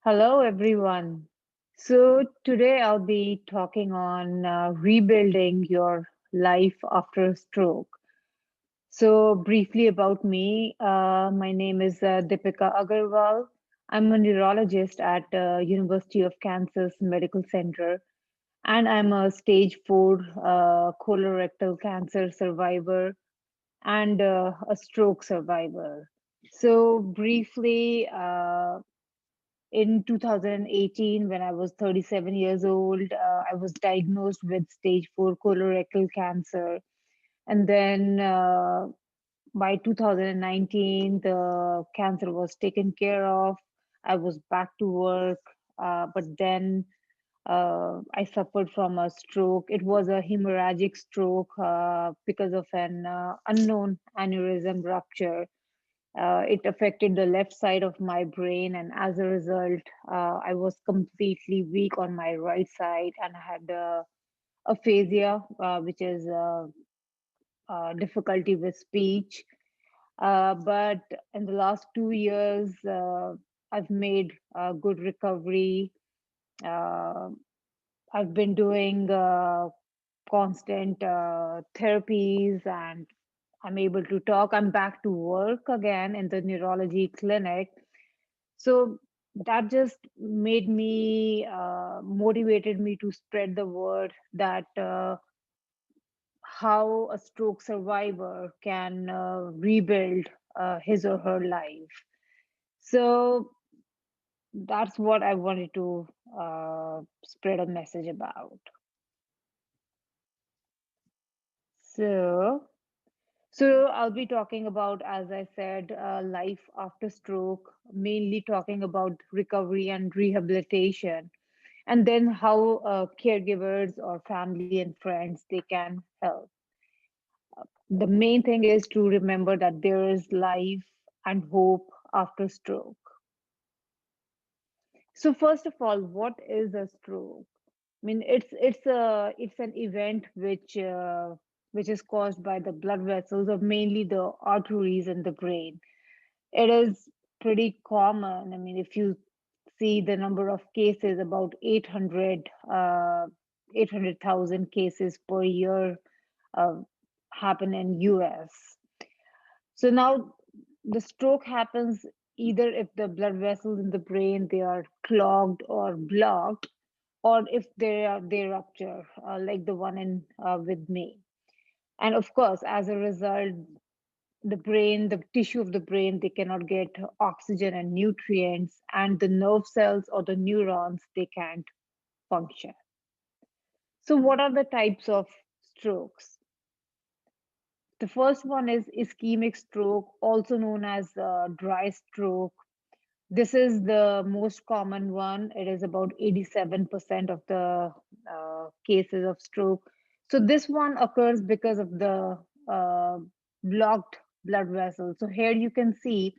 Hello, everyone. So, today I'll be talking on rebuilding your life after a stroke. So, briefly about me, my name is Deepika Agarwal. I'm a neurologist at University of Kansas Medical Center, and I'm a stage 4 colorectal cancer survivor and a stroke survivor. So, briefly, in 2018, when I was 37 years old, I was diagnosed with stage 4 colorectal cancer. And then by 2019, the cancer was taken care of. I was back to work. But then I suffered from a stroke. It was a hemorrhagic stroke because of an unknown aneurysm rupture. It affected the left side of my brain, and as a result, I was completely weak on my right side and I had aphasia, which is difficulty with speech. But in the last 2 years, I've made good recovery. Uh, I've been doing constant therapies and I'm able to talk. I'm back to work again in the neurology clinic. So that just made me, motivated me to spread the word that how a stroke survivor can rebuild his or her life. So that's what I wanted to spread a message about. So, So I'll be talking about, as I said, life after stroke, mainly talking about recovery and rehabilitation, and then how caregivers or family and friends they can help. The main thing is to remember that there is life and hope after stroke. So first of all, what is a stroke? I mean, it's an event which is caused by the blood vessels or mainly the arteries in the brain. It is pretty common. I mean, if you see the number of cases, about 800,000 cases per year uh, happen in US. So now the stroke happens either if the blood vessels in the brain they are clogged or blocked, or if they rupture, like the one in with me. And of course, as a result, the tissue of the brain, they cannot get oxygen and nutrients, and the nerve cells or the neurons, they can't function. So, what are the types of strokes? The first one is ischemic stroke, also known as dry stroke. This is the most common one. It is about 87% of the cases of stroke. So, this one occurs because of the uh, blocked blood vessels. So, here you can see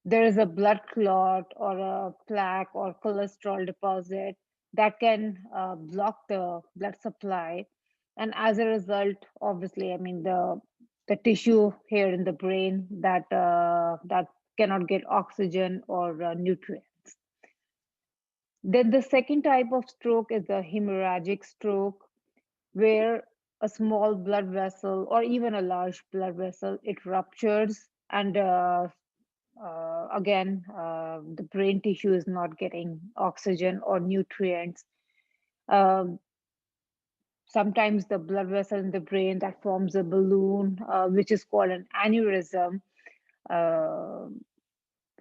there is a blood clot or a plaque or cholesterol deposit that can block the blood supply, and as a result, obviously, I mean the tissue here in the brain that cannot get oxygen or nutrients. Then the second type of stroke is the hemorrhagic stroke, where a small blood vessel or even a large blood vessel it ruptures, and again, the brain tissue is not getting oxygen or nutrients. Um, Sometimes the blood vessel in the brain that forms a balloon, which is called an aneurysm, uh,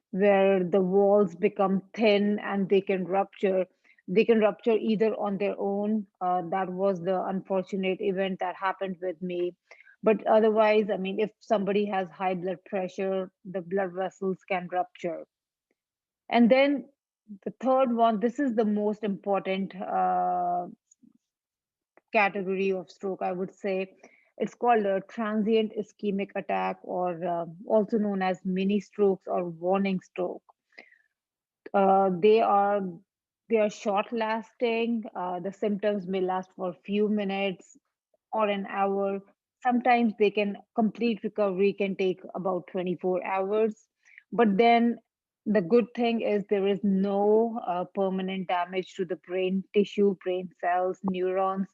where the walls become thin and they can rupture. They can rupture either on their own. That was the unfortunate event that happened with me. But otherwise, I mean, if somebody has high blood pressure, the blood vessels can rupture. And then the third one, this is the most important category of stroke, I would say. It's called a transient ischemic attack, or also known as mini strokes or warning stroke. They are short lasting. The symptoms may last for a few minutes or an hour. Sometimes they can complete recovery can take about 24 hours. But then The good thing is there is no permanent damage to the brain tissue, brain cells, neurons,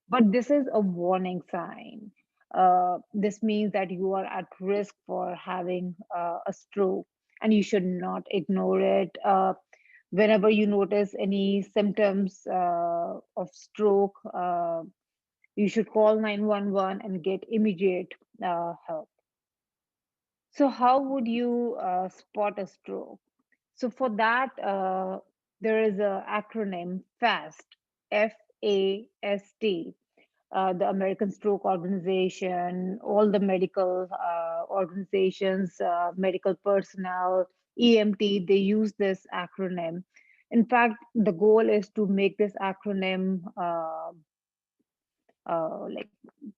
but this is a warning sign. This means that you are at risk for having a stroke, and you should not ignore it. Whenever you notice any symptoms of stroke, you should call 911 and get immediate help. So, how would you spot a stroke? So, for that, there is a acronym FAST, FAST. The American Stroke Organization, all the medical organizations, medical personnel, EMT, they use this acronym. In fact, the goal is to make this acronym like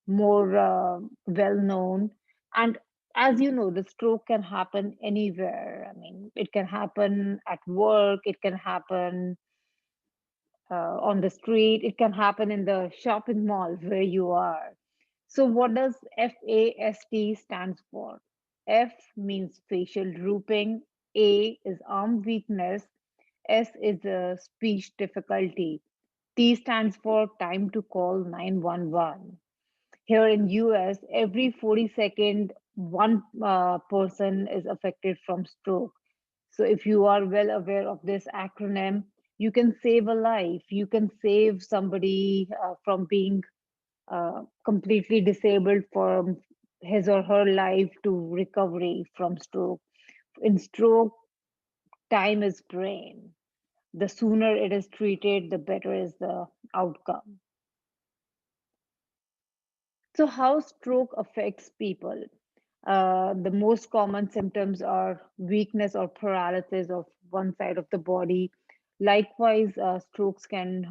more well known. And as you know, the stroke can happen anywhere. I mean, it can happen at work, it can happen on the street, it can happen in the shopping mall where you are. So, what does FAST stands for? F means facial drooping, A is arm weakness, S is a speech difficulty, T stands for time to call 911. Here in US, every 40-second, one person is affected from stroke. So if you are well aware of this acronym, you can save a life. You can save somebody from being completely disabled from his or her life to recovery from stroke. In stroke, time is brain. The sooner it is treated, the better is the outcome. So, how stroke affects people? The most common symptoms are weakness or paralysis of one side of the body. Likewise, strokes can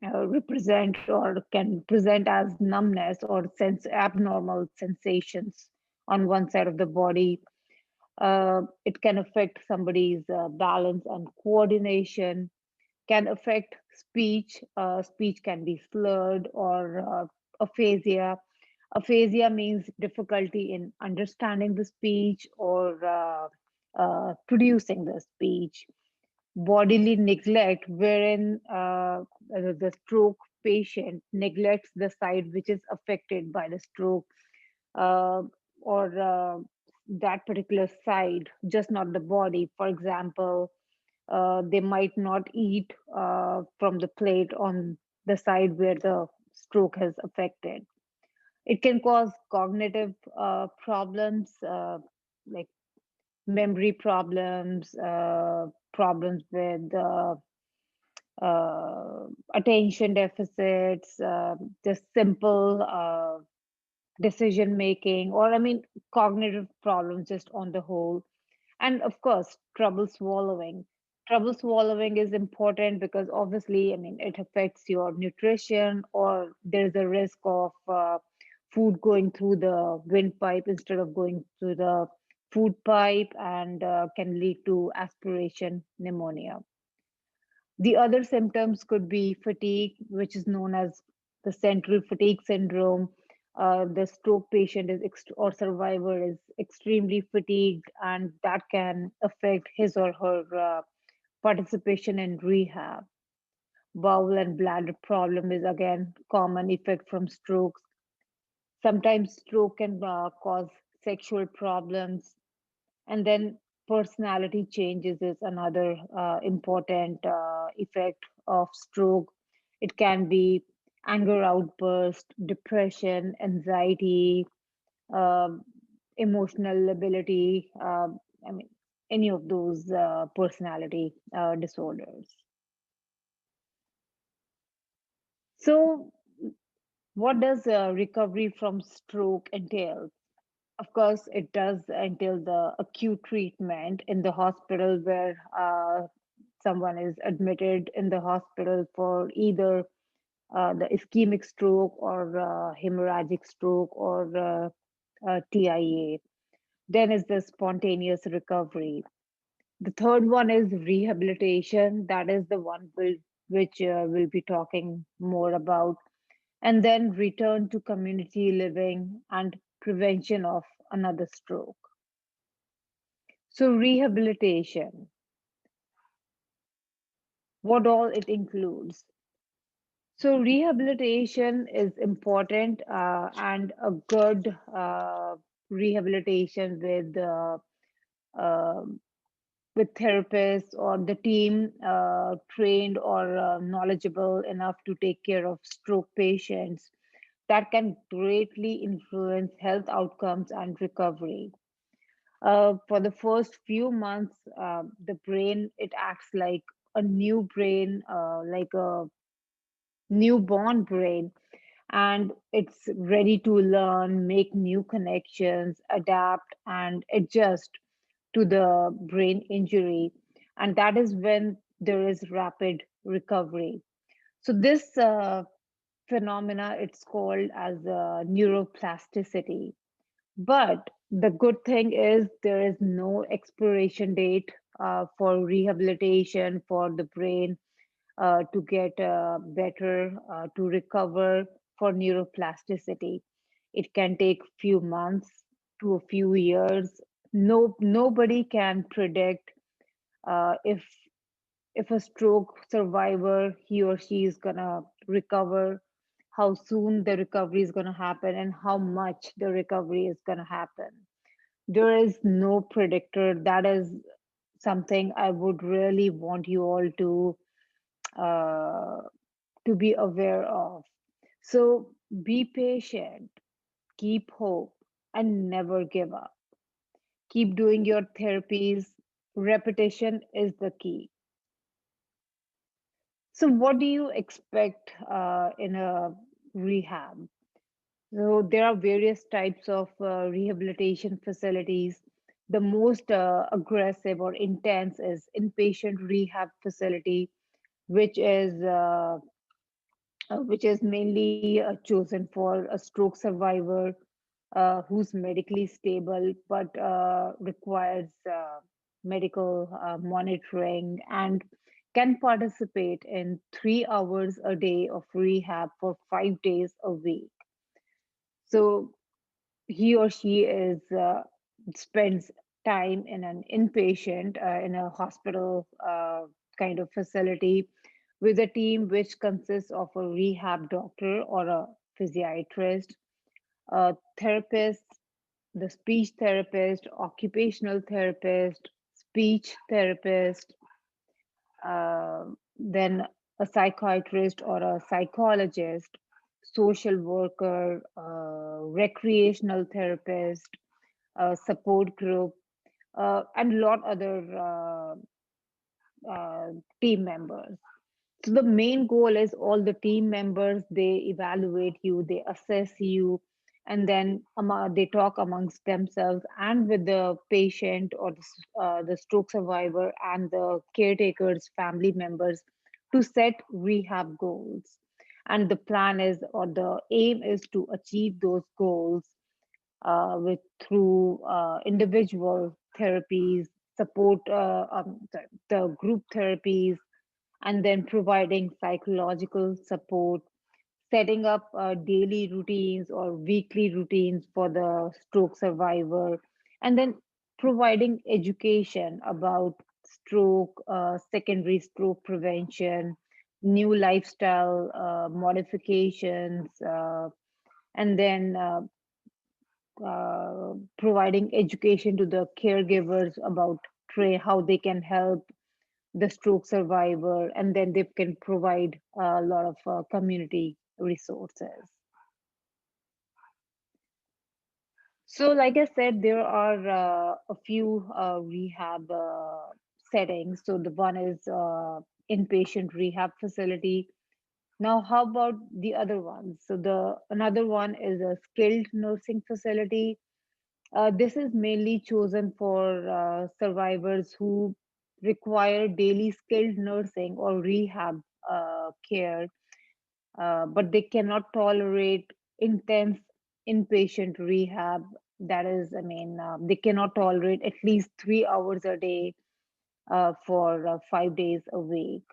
represent or can present as numbness or sense abnormal sensations on one side of the body. It can affect somebody's balance and coordination, can affect speech. Speech can be slurred or aphasia. Aphasia means difficulty in understanding the speech or producing the speech. Bodily neglect, wherein the stroke patient neglects the side which is affected by the stroke, uh, or that particular side, just not the body. For example, they might not eat from the plate on the side where the stroke has affected. It can cause cognitive problems, like memory problems, problems with attention deficits, just simple decision making, or I mean, cognitive problems just on the whole. And of course, trouble swallowing. Trouble swallowing is important because obviously, I mean, it affects your nutrition, or there's a risk of food going through the windpipe instead of going through the food pipe, and can lead to aspiration pneumonia. The other symptoms could be fatigue, which is known as the central fatigue syndrome. The stroke patient is or survivor is extremely fatigued, and that can affect his or her participation in rehab. Bowel and bladder problem is again common effect from strokes. Sometimes stroke can cause sexual problems, and then personality changes is another important effect of stroke. It can be anger outburst, depression, anxiety, um, emotional lability. I mean, any of those personality disorders. So, what does recovery from stroke entail? Of course, it does entail the acute treatment in the hospital where someone is admitted in the hospital for either the ischemic stroke or hemorrhagic stroke or TIA. Then is the spontaneous recovery. The third one is rehabilitation. That is the one which we'll be talking more about. And then return to community living and prevention of another stroke. So, rehabilitation, what all it includes. So, rehabilitation is important, and a good rehabilitation uh, with therapists or the team trained or knowledgeable enough to take care of stroke patients that can greatly influence health outcomes and recovery. For the first few months, the brain it acts like a new brain, like a newborn brain, and it's ready to learn, make new connections, adapt, and adjust to the brain injury. And that is when there is rapid recovery. So this phenomena it's called as neuroplasticity. But the good thing is there is no expiration date for rehabilitation for the brain to get better, to recover for neuroplasticity. It can take few months to a few years. Nobody can predict if a stroke survivor he or she is gonna recover, how soon the recovery is gonna happen, and how much the recovery is gonna happen. There is no predictor. That is something I would really want you all uh, to be aware of. So be patient, keep hope, and never give up. Keep doing your therapies. Repetition is the key. So, what do you expect in a rehab? So, there are various types of rehabilitation facilities. The most aggressive or intense is inpatient rehab facility, which is mainly chosen for a stroke survivor who's medically stable but requires medical monitoring and can participate in 3 hours a day of rehab for 5 days a week. So he or she is spends time in an inpatient in a hospital kind of facility with a team which consists of a rehab doctor or a physiatrist, a therapist, the speech therapist, occupational therapist, speech therapist, then a psychiatrist or a psychologist, social worker, recreational therapist, support group, and a lot other team members. So the main goal is all the team members, they evaluate you, they assess you, and then they talk amongst themselves and with the patient or the stroke survivor and the caretakers, family members to set rehab goals. And the plan is, or the aim is to achieve those goals with through individual therapies, support, the group therapies, and then providing psychological support, setting up daily routines or weekly routines for the stroke survivor, and then providing education about stroke, secondary stroke prevention, new lifestyle modifications, and then providing education to the caregivers about how they can help the stroke survivor, and then they can provide a lot of community resources. So, like I said, there are a few rehab settings. So, the one is inpatient rehab facility. Now, how about the other ones? So, the another one is a skilled nursing facility. This is mainly chosen for survivors who require daily skilled nursing or rehab care, but they cannot tolerate intense inpatient rehab. That is, I mean, they cannot tolerate at least 3 hours a day for 5 days a week.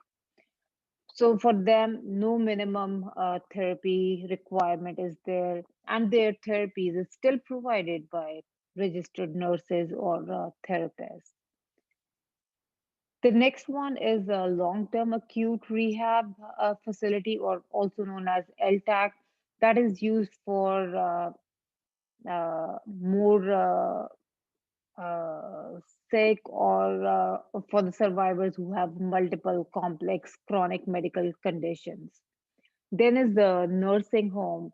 So for them, no minimum therapy requirement is there, and their therapies is still provided by registered nurses or therapists. The next one is a long-term acute rehab facility, or also known as LTAC, that is used for more uh, sick or for the survivors who have multiple complex chronic medical conditions. Then is the nursing home.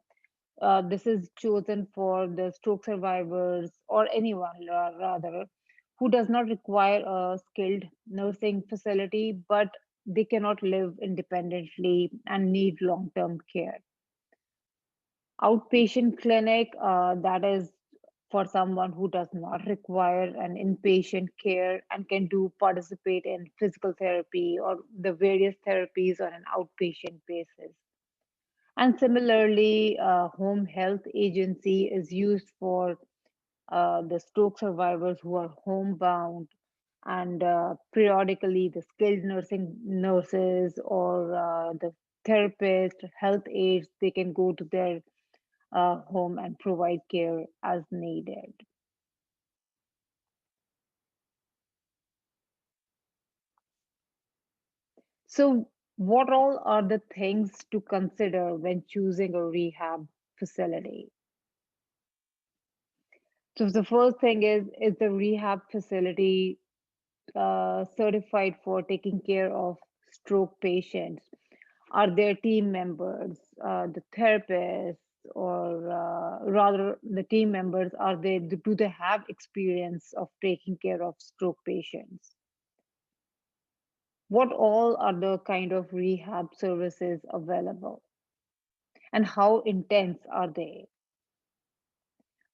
This is chosen for the stroke survivors or anyone rather who does not require a skilled nursing facility, but they cannot live independently and need long-term care. Outpatient clinic, that is for someone who does not require an inpatient care and can do participate in physical therapy or the various therapies on an outpatient basis. And similarly, home health agency is used for the stroke survivors who are homebound, and periodically the skilled nursing nurses or the therapist, health aides, they can go to their home and provide care as needed. So, what all are the things to consider when choosing a rehab facility? So, the first thing is the rehab facility certified for taking care of stroke patients? Are their team members, the therapists, or rather the team members, are they do they have experience of taking care of stroke patients? What all are the kind of rehab services available, and how intense are they?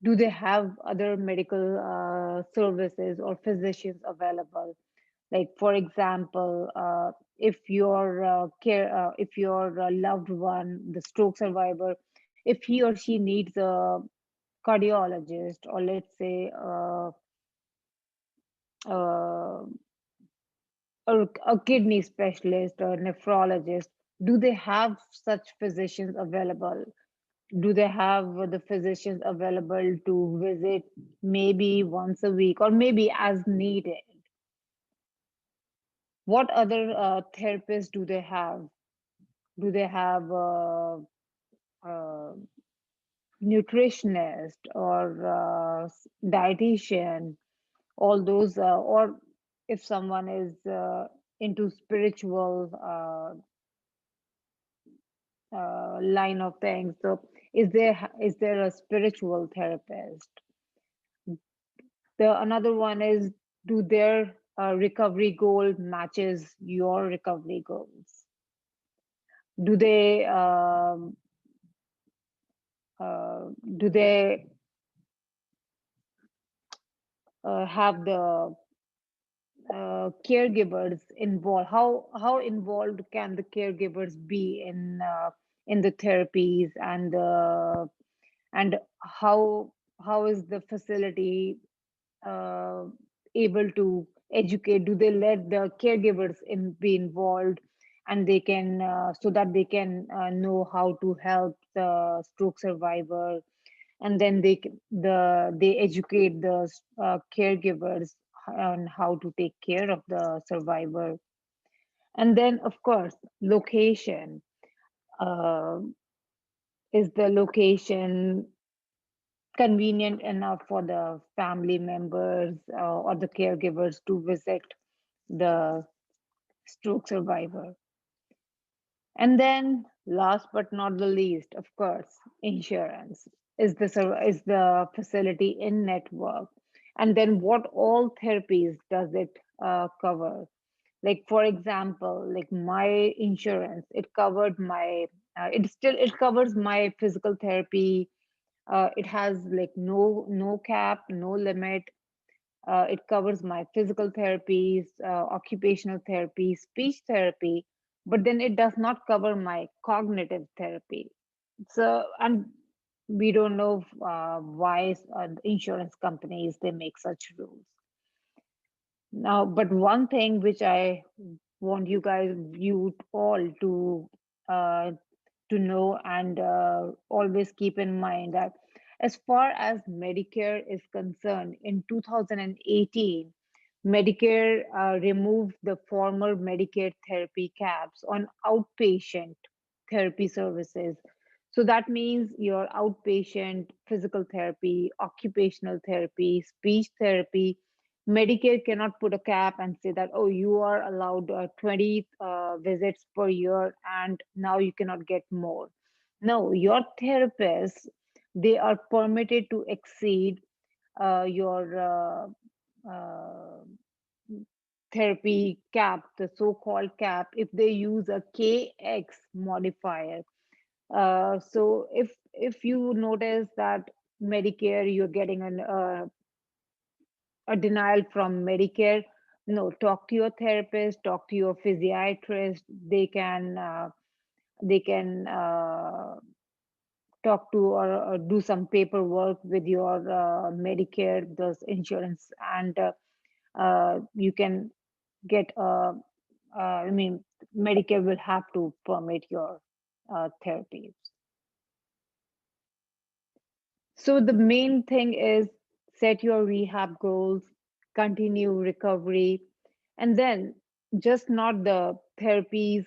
Do they have other medical services or physicians available? Like, for example, if your loved one, the stroke survivor, if he or she needs a cardiologist, or let's say uh, a kidney specialist or nephrologist, do they have such physicians available? Do they have the physicians available to visit maybe once a week or maybe as needed? What other therapists do they have? Do they have a nutritionist or dietitian? All those, or if someone is into spiritual line of things, so is there a spiritual therapist? The another one is, do their recovery goal matches your recovery goals? Do they do they have the caregivers involved? How involved can the caregivers be in the therapies, and how is the facility uh, able to educate? Do they let the caregivers be involved, and they can so that they can know how to help the stroke survivor, and then they educate the caregivers on how to take care of the survivor. And then, of course, location. uh, is the location convenient enough for the family members or the caregivers to visit the stroke survivor? And then, last but not the least, of course, insurance. Is the facility in network? And then, what all therapies does it cover? Like, for example, like my insurance, it covers my physical therapy. It has like no cap, no limit. It covers my physical therapies, occupational therapy, speech therapy, but then it does not cover my cognitive therapy. So, and we don't know why the insurance companies they make such rules. Now, but one thing which I want you all uh, to know and always keep in mind that As far as Medicare is concerned, in 2018, Medicare removed the former Medicare therapy caps on outpatient therapy services. So that means your outpatient physical therapy, occupational therapy, speech therapy, Medicare cannot put a cap and say that, oh, you are allowed 20 visits per year and now you cannot get more. No, your therapists, they are permitted to exceed your therapy cap, the so-called cap, if they use a KX modifier. So if you notice that Medicare, you're getting a denial from Medicare, no, talk to your therapist, talk to your physiatrist. They can talk to or do some paperwork with your Medicare, those insurance, and you can get I mean, Medicare will have to permit your therapies. So the main thing is set your rehab goals, continue recovery, and then just not the therapies.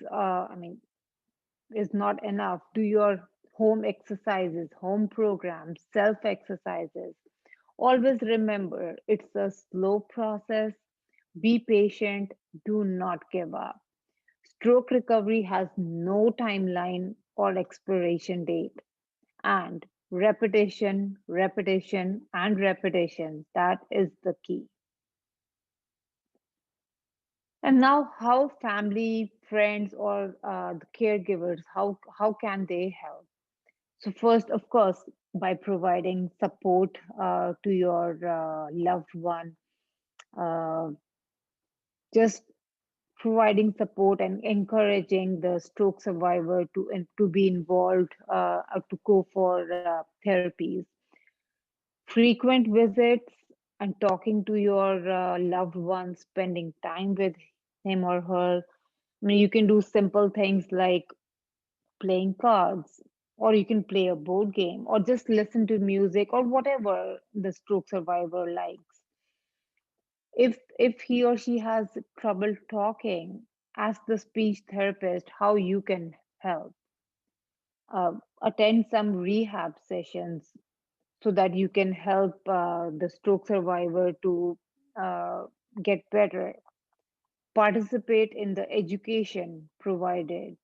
Is not enough. Do your home exercises, home programs, self exercises. Always remember it's a slow process. Be patient. Do not give up. Stroke recovery has no timeline or expiration date. And repetition, repetition, and repetition. That is the key. And now, how family, friends, or the caregivers, how can they help? So first, of course, by providing support to your loved one, uh, just providing support and encouraging the stroke survivor to be involved, to go for therapies, frequent visits, and talking to your loved one, spending time with him or her. I mean, you can do simple things like playing cards, or you can play a board game, or just listen to music, or whatever the stroke survivor likes. If he or she has trouble talking, ask the speech therapist how you can help. Attend some rehab sessions so that you can help the stroke survivor to uh, get better. Participate in the education provided,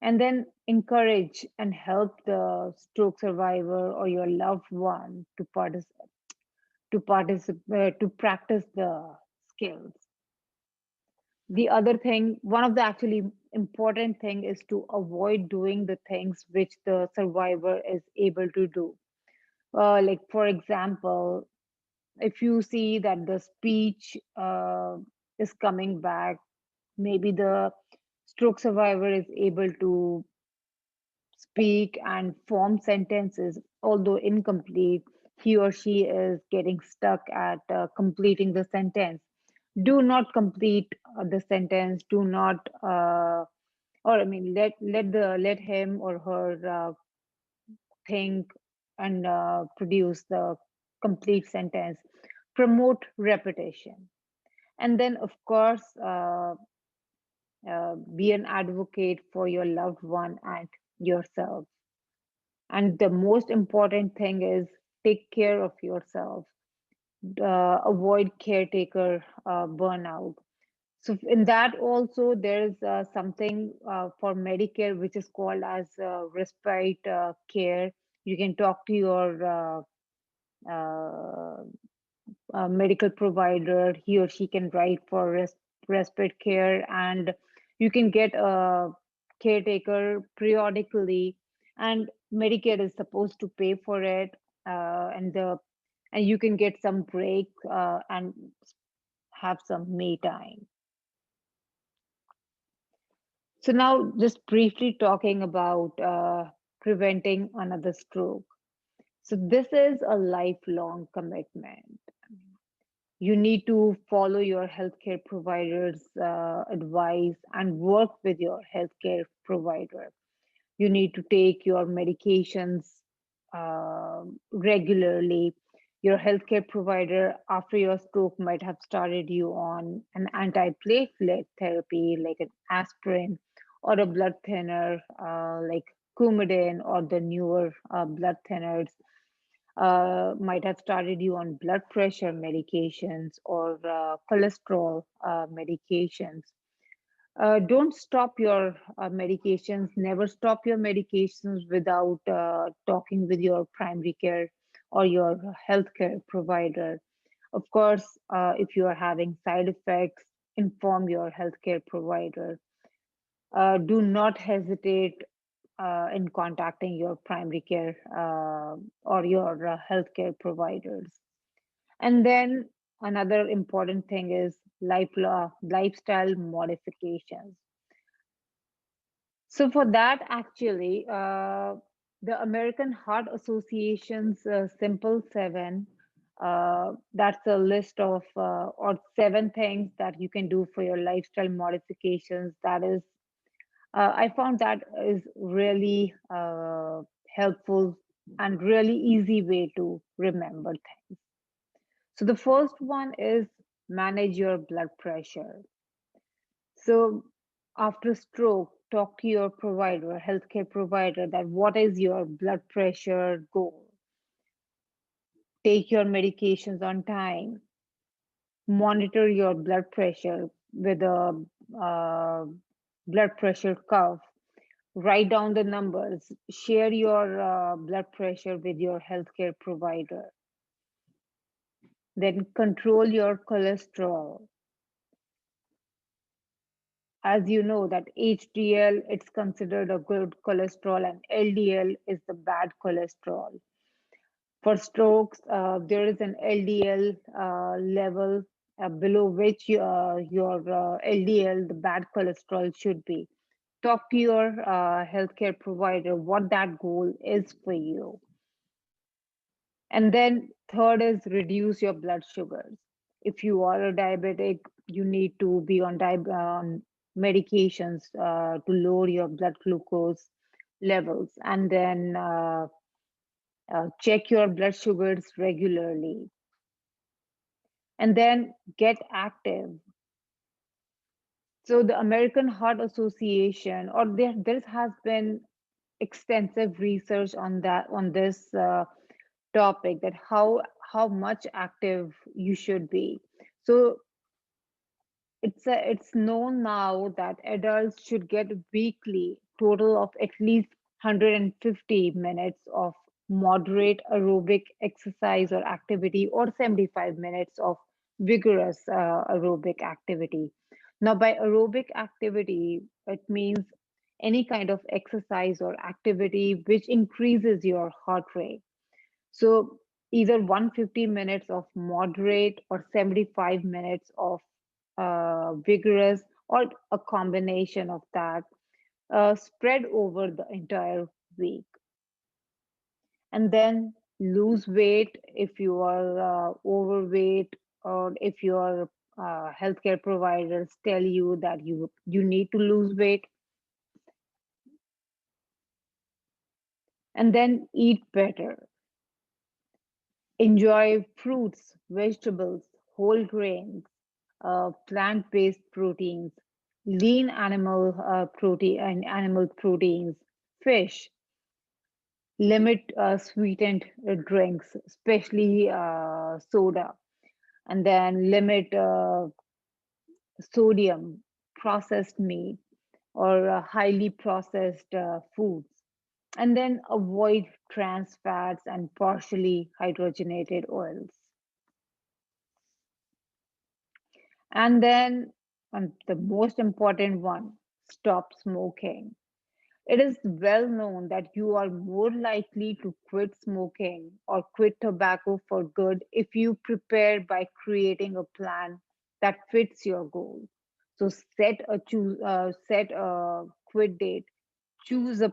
and then encourage and help the stroke survivor or your loved one to practice the skills. The other thing, one of the actually important thing, is to avoid doing the things which the survivor is able to do. Like for example, if you see that the speech is coming back, maybe the stroke survivor is able to speak and form sentences, although incomplete, he or she is getting stuck at completing the sentence. Do not complete the sentence. Do not, or I mean, let him or her think and produce the complete sentence. Promote repetition, and then of course, be an advocate for your loved one and yourself. And the most important thing is take care of yourself. Avoid caretaker burnout. So in that also there's something for Medicare which is called as respite care. You can talk to your uh, medical provider. He or she can write for respite care, and you can get a caretaker periodically. And Medicare is supposed to pay for it, and you can get some break and have some me time. So now, just briefly talking about preventing another stroke. So this is a lifelong commitment. You need to follow your healthcare provider's advice and work with your healthcare provider. You need to take your medications regularly. Your healthcare provider, after your stroke, might have started you on an antiplatelet therapy like an aspirin or a blood thinner like Coumadin or the newer blood thinners. Might have started you on blood pressure medications or cholesterol medications. Don't stop your medications. Never stop your medications without talking with your primary care or your healthcare provider. Of course, if you are having side effects, inform your healthcare provider. Do not hesitate in contacting your primary care or your healthcare providers. And then another important thing is lifestyle modifications. So for that, actually, the American Heart Association's Simple Seven, that's a list of or seven things that you can do for your lifestyle modifications. That is, I found that is really helpful and really easy way to remember things. So the first one is manage your blood pressure. So after stroke, talk to your provider, healthcare provider, that what is your blood pressure goal? Take your medications on time. Monitor your blood pressure with a uh, blood pressure curve. Write down the numbers. Share your blood pressure with your healthcare provider. Then control your cholesterol. As you know that HDL, it's considered a good cholesterol, and LDL is the bad cholesterol. For strokes, there is an LDL level below which your LDL, the bad cholesterol, should be. Talk to your healthcare provider what that goal is for you. And then third is reduce your blood sugars. If you are a diabetic, you need to be on medications to lower your blood glucose levels, and then check your blood sugars regularly, and then get active. So the American Heart Association, or there has been extensive research on that on this topic, that how much active you should be. So it's known now that adults should get weekly total of at least 150 minutes of moderate aerobic exercise or activity, or 75 minutes of vigorous aerobic activity. Now by aerobic activity, it means any kind of exercise or activity which increases your heart rate. So either 150 minutes of moderate or 75 minutes of vigorous, or a combination of that, spread over the entire week. And then lose weight if you are overweight, or if your healthcare providers tell you that you need to lose weight. And then eat better. Enjoy fruits, vegetables, whole grains, plant-based proteins, lean animal protein and animal proteins, fish. Limit sweetened drinks, especially soda, and then limit sodium, processed meat, or highly processed foods, and then avoid trans fats and partially hydrogenated oils. And then, the most important one, stop smoking. It is well known that you are more likely to quit smoking or quit tobacco for good if you prepare by creating a plan that fits your goal. So set a quit date. Choose a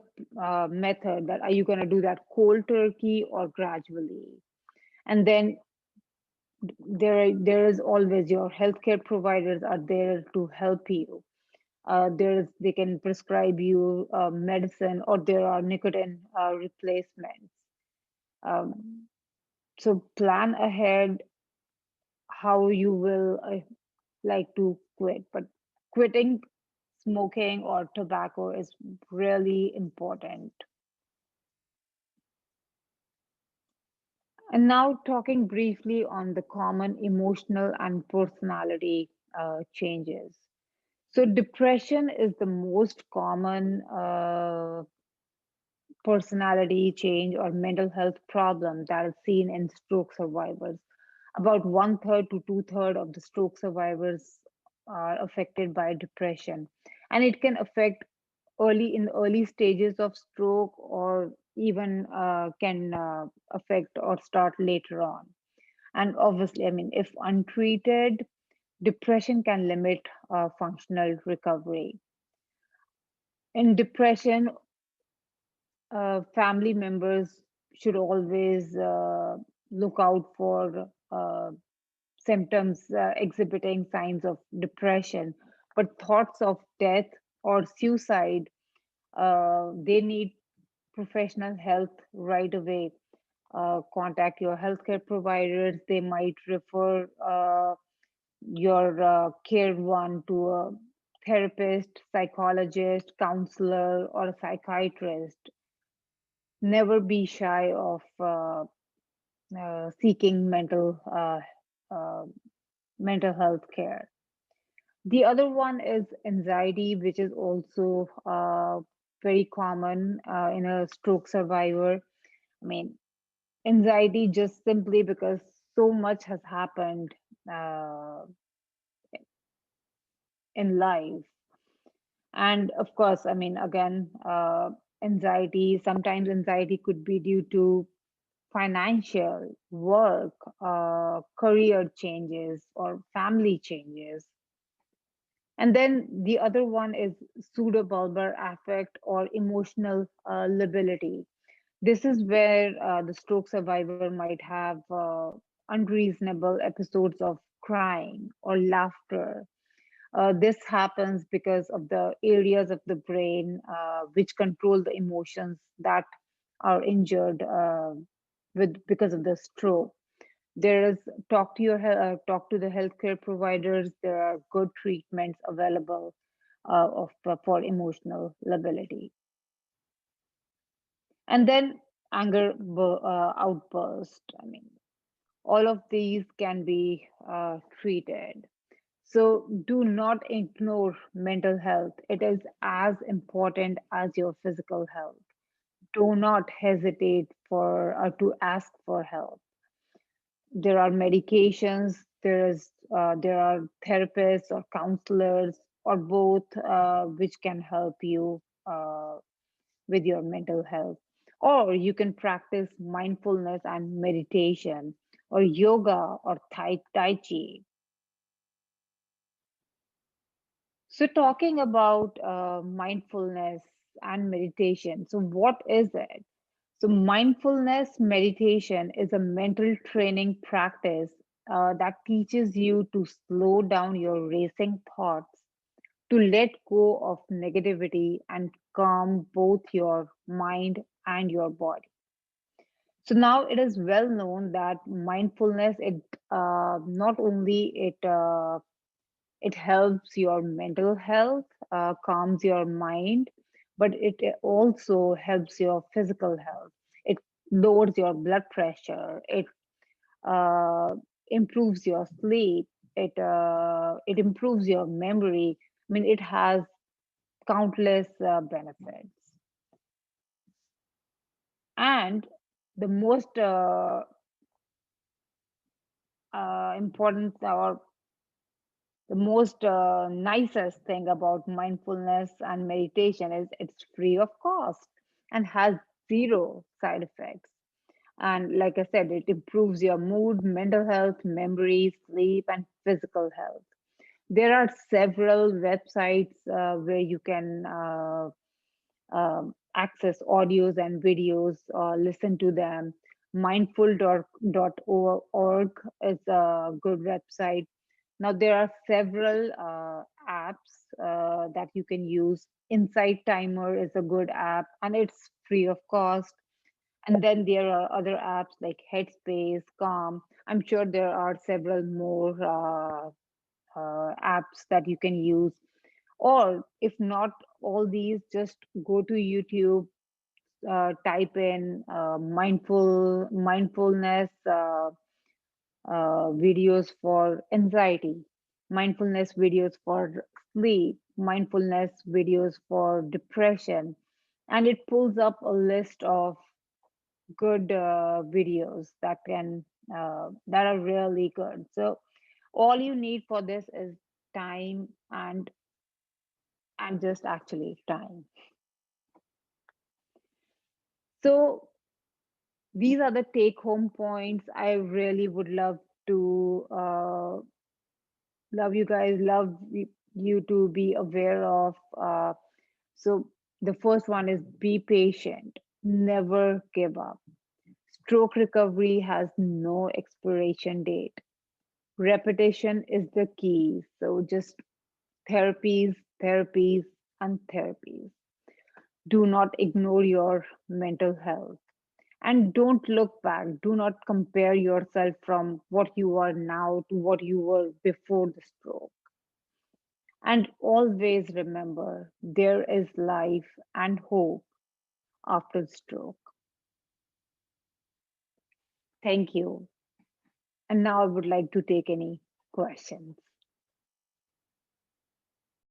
method. That are you going to do that cold turkey or gradually? And then there is always your healthcare providers are there to help you. They can prescribe you medicine, or there are nicotine replacements. Um, so plan ahead how you will like to quit. But quitting smoking or tobacco is really important. And now, talking briefly on the common emotional and personality changes. So, depression is the most common personality change or mental health problem that is seen in stroke survivors. About one third to two-thirds of the stroke survivors are affected by depression, and it can affect early stages of stroke, or even can affect or start later on. And obviously, I mean, if untreated, depression can limit functional recovery. In depression, family members should always look out for symptoms exhibiting signs of depression, but thoughts of death or suicide, they need professional help right away. Contact your healthcare providers. They might refer your care one to a therapist, psychologist, counselor, or a psychiatrist. Never be shy of seeking uh, mental health care. The other one is anxiety, which is also very common in a stroke survivor. I mean, anxiety just simply because so much has happened uh, in life. And of course, I mean, again, anxiety, sometimes anxiety could be due to financial, work, career changes, or family changes. And then the other one is pseudobulbar affect or emotional lability. This is where the stroke survivor might have unreasonable episodes of crying or laughter. This happens because of the areas of the brain which control the emotions that are injured with because of the stroke. There is talk to the healthcare providers. There are good treatments available for emotional lability. And then outburst. I mean, all of these can be treated. So do not ignore mental health. It is as important as your physical health. Do not hesitate for to ask for help. There are medications. There are therapists or counselors or both, which can help you with your mental health. Or you can practice mindfulness and meditation, or yoga, or tai chi. So, talking about mindfulness and meditation. So, what is it? So, mindfulness meditation is a mental training practice that teaches you to slow down your racing thoughts, to let go of negativity, and calm both your mind and your body. So now it is well known that mindfulness, it not only it helps your mental health, calms your mind, but it also helps your physical health. It lowers your blood pressure. It uh, improves your sleep. It improves your memory. I mean, it has countless benefits. And the most important, or the most nicest thing about mindfulness and meditation is it's free of cost and has zero side effects. And like I said, it improves your mood, mental health, memory, sleep, and physical health. There are several websites where you can access audios and videos, listen to them. Mindful.org is a good website. Now, there are several apps that you can use. Insight Timer is a good app, and it's free of cost. And then there are other apps like Headspace, Calm. I'm sure there are several more apps that you can use. Or if not all these, just go to YouTube, type in mindfulness videos for anxiety, mindfulness videos for sleep, mindfulness videos for depression, and it pulls up a list of good videos that are really good. So all you need for this is time and just actually time. So these are the take home points. I really would to love you guys, you to be aware of. So the first one is be patient, never give up. Stroke recovery has no expiration date. Repetition is the key. So just therapies, therapies, and therapies. Do not ignore your mental health. And don't look back. Do not compare yourself from what you are now to what you were before the stroke. And always remember there is life and hope after stroke. Thank you. And now I would like to take any questions.